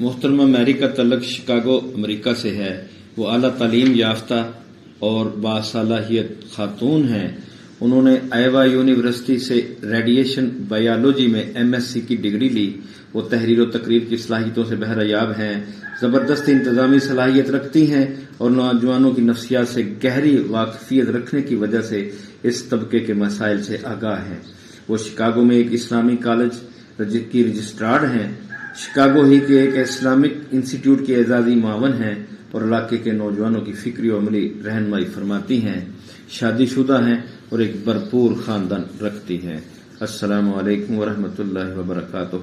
محترمہ میری کا تعلق شکاگو امریکہ سے ہے۔ وہ اعلیٰ تعلیم یافتہ اور باصلاحیت خاتون ہیں۔ انہوں نے آئیوا یونیورسٹی سے ریڈیشن بائیولوجی میں MS کی ڈگری لی۔ وہ تحریر و تقریر کی صلاحیتوں سے بہرہ ہیں، زبردست انتظامی صلاحیت رکھتی ہیں اور نوجوانوں کی نفسیات سے گہری واقفیت رکھنے کی وجہ سے اس طبقے کے مسائل سے آگاہ ہیں۔ وہ شکاگو میں ایک اسلامی کالج کی رجسٹرار ہیں، شکاگو ہی کے ایک اسلامک انسٹیٹیوٹ کے اعزازی معاون ہیں اور علاقے کے نوجوانوں کی فکری و عملی رہنمائی فرماتی ہیں۔ شادی شدہ ہیں اور ایک بھرپور خاندان رکھتی ہیں۔ السلام علیکم ورحمۃ اللہ وبرکاتہ۔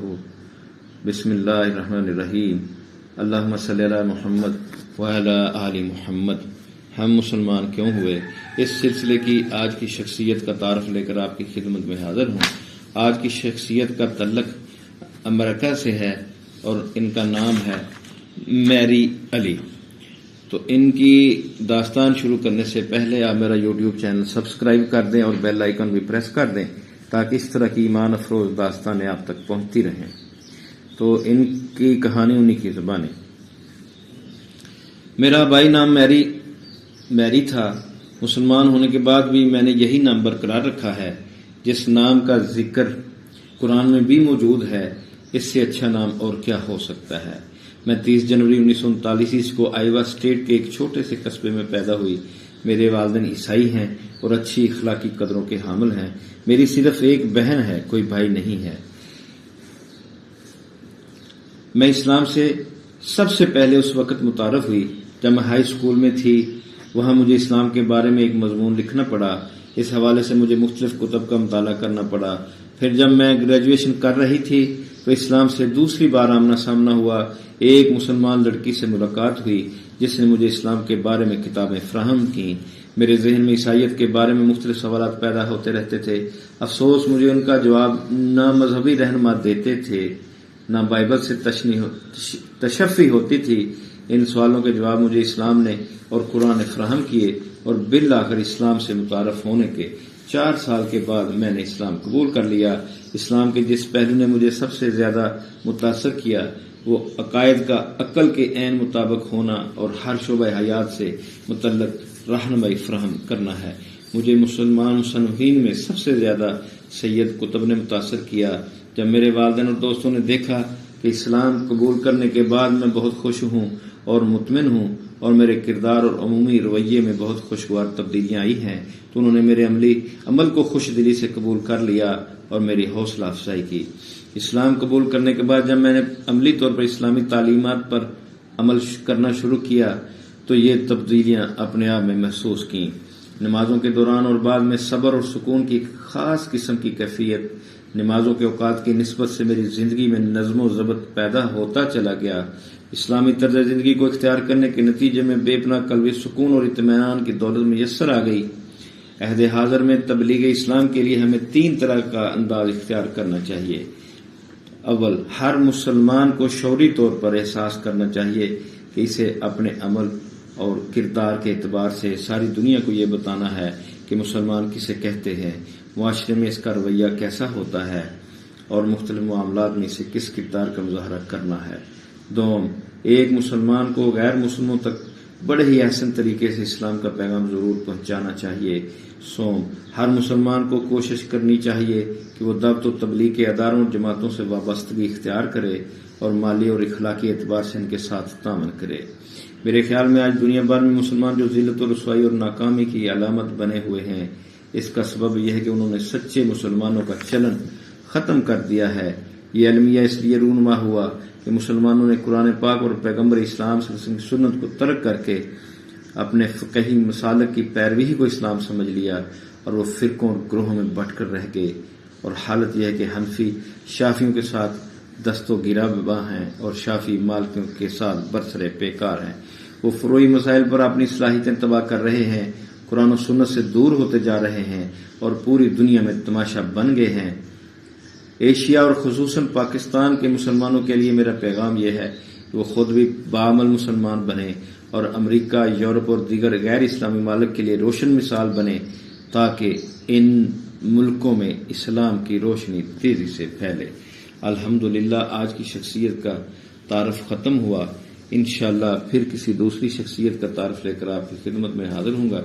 بسم اللہ الرحمن الرحیم۔ اللہم صلی علی محمد وعلی آل محمد۔ ہم مسلمان کیوں ہوئے، اس سلسلے کی آج کی شخصیت کا تعارف لے کر آپ کی خدمت میں حاضر ہوں۔ آج کی شخصیت کا تعلق امریکہ سے ہے اور ان کا نام ہے میری علی۔ تو ان کی داستان شروع کرنے سے پہلے آپ میرا YouTube چینل سبسکرائب کر دیں اور بیل آئیکن بھی پریس کر دیں تاکہ اس طرح کی ایمان افروز داستانیں آپ تک پہنچتی رہیں۔ تو ان کی کہانی انہی کی زبانی۔ میرا بھائی نام میری تھا۔ مسلمان ہونے کے بعد بھی میں نے یہی نام برقرار رکھا ہے، جس نام کا ذکر قرآن میں بھی موجود ہے۔ اس سے اچھا نام اور کیا ہو سکتا ہے۔ میں 30 جنوری 1939 کو آئیوا اسٹیٹ کے ایک چھوٹے سے قصبے میں پیدا ہوئی۔ میرے والدین عیسائی ہیں اور اچھی اخلاقی قدروں کے حامل ہیں۔ میری صرف ایک بہن ہے، کوئی بھائی نہیں ہے۔ میں اسلام سے سب سے پہلے اس وقت متعارف ہوئی جب میں ہائی اسکول میں تھی۔ وہاں مجھے اسلام کے بارے میں ایک مضمون لکھنا پڑا۔ اس حوالے سے مجھے مختلف کتب کا مطالعہ کرنا پڑا۔ پھر جب میں گریجویشن کر رہی تھی تو اسلام سے دوسری بار آمنا سامنا ہوا۔ ایک مسلمان لڑکی سے ملاقات ہوئی جس نے مجھے اسلام کے بارے میں کتابیں فراہم کیں۔ میرے ذہن میں عیسائیت کے بارے میں مختلف سوالات پیدا ہوتے رہتے تھے۔ افسوس مجھے ان کا جواب نہ مذہبی رہنما دیتے تھے نہ بائبل سے تشفی ہوتی تھی۔ ان سوالوں کے جواب مجھے اسلام نے اور قرآن نے فراہم کیے اور بالآخر اسلام سے متعارف ہونے کے 4 سال کے بعد میں نے اسلام قبول کر لیا۔ اسلام کے جس پہلو نے مجھے سب سے زیادہ متاثر کیا وہ عقائد کا عقل کے عین مطابق ہونا اور ہر شعبہ حیات سے متعلق رہنمائی فراہم کرنا ہے۔ مجھے مسلمان مصنفین میں سب سے زیادہ سید قطب نے متاثر کیا۔ جب میرے والدین اور دوستوں نے دیکھا کہ اسلام قبول کرنے کے بعد میں بہت خوش ہوں اور مطمئن ہوں اور میرے کردار اور عمومی رویے میں بہت خوشگوار تبدیلیاں آئی ہیں تو انہوں نے میرے عمل کو خوش دلی سے قبول کر لیا اور میری حوصلہ افزائی کی۔ اسلام قبول کرنے کے بعد جب میں نے عملی طور پر اسلامی تعلیمات پر عمل کرنا شروع کیا تو یہ تبدیلیاں اپنے آپ میں محسوس کیں۔ نمازوں کے دوران اور بعد میں صبر اور سکون کی خاص قسم کی کیفیت، نمازوں کے اوقات کی نسبت سے میری زندگی میں نظم و ضبط پیدا ہوتا چلا گیا۔ اسلامی طرز زندگی کو اختیار کرنے کے نتیجے میں بے پناہ قلبی سکون اور اطمینان کی دولت میسر آ گئی۔ عہد حاضر میں تبلیغ اسلام کے لیے ہمیں 3 طرح کا انداز اختیار کرنا چاہیے۔ اول، ہر مسلمان کو شعوری طور پر احساس کرنا چاہیے کہ اسے اپنے عمل اور کردار کے اعتبار سے ساری دنیا کو یہ بتانا ہے کہ مسلمان کسے کہتے ہیں، معاشرے میں اس کا رویہ کیسا ہوتا ہے اور مختلف معاملات میں اسے کس کردار کا مظاہرہ کرنا ہے۔ دوم، ایک مسلمان کو غیر مسلموں تک بڑے ہی احسن طریقے سے اسلام کا پیغام ضرور پہنچانا چاہیے۔ سوم، ہر مسلمان کو کوشش کرنی چاہیے کہ وہ دعوت و تبلیغ کے اداروں اور جماعتوں سے وابستگی اختیار کرے اور مالی اور اخلاقی اعتبار سے ان کے ساتھ تعاون کرے۔ میرے خیال میں آج دنیا بھر میں مسلمان جو ذلت و رسوائی اور ناکامی کی علامت بنے ہوئے ہیں، اس کا سبب یہ ہے کہ انہوں نے سچے مسلمانوں کا چلن ختم کر دیا ہے۔ یہ المیہ اس لیے رونما ہوا کہ مسلمانوں نے قرآن پاک اور پیغمبر اسلام صلی اللہ علیہ وسلم کی سنت کو ترک کر کے اپنے فقہی مسالک کی پیروی کو اسلام سمجھ لیا اور وہ فرقوں اور گروہوں میں بٹ کر رہ گئے۔ اور حالت یہ ہے کہ حنفی شافیوں کے ساتھ دست و گریباں ہیں اور شافی مالکیوں کے ساتھ برسر پیکار ہیں۔ وہ فروعی مسائل پر اپنی صلاحیتیں تباہ کر رہے ہیں، قرآن و سنت سے دور ہوتے جا رہے ہیں اور پوری دنیا میں تماشا بن گئے ہیں۔ ایشیا اور خصوصاً پاکستان کے مسلمانوں کے لیے میرا پیغام یہ ہے کہ وہ خود بھی باعمل مسلمان بنے اور امریکہ، یورپ اور دیگر غیر اسلامی ممالک کے لیے روشن مثال بنے تاکہ ان ملکوں میں اسلام کی روشنی تیزی سے پھیلے۔ الحمدللہ آج کی شخصیت کا تعارف ختم ہوا، انشاءاللہ پھر کسی دوسری شخصیت کا تعارف لے کر آپ کی خدمت میں حاضر ہوں گا۔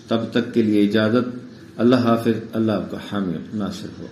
تب تک کے لیے اجازت، اللہ حافظ، اللہ آپ کا حامی ناصر ہو۔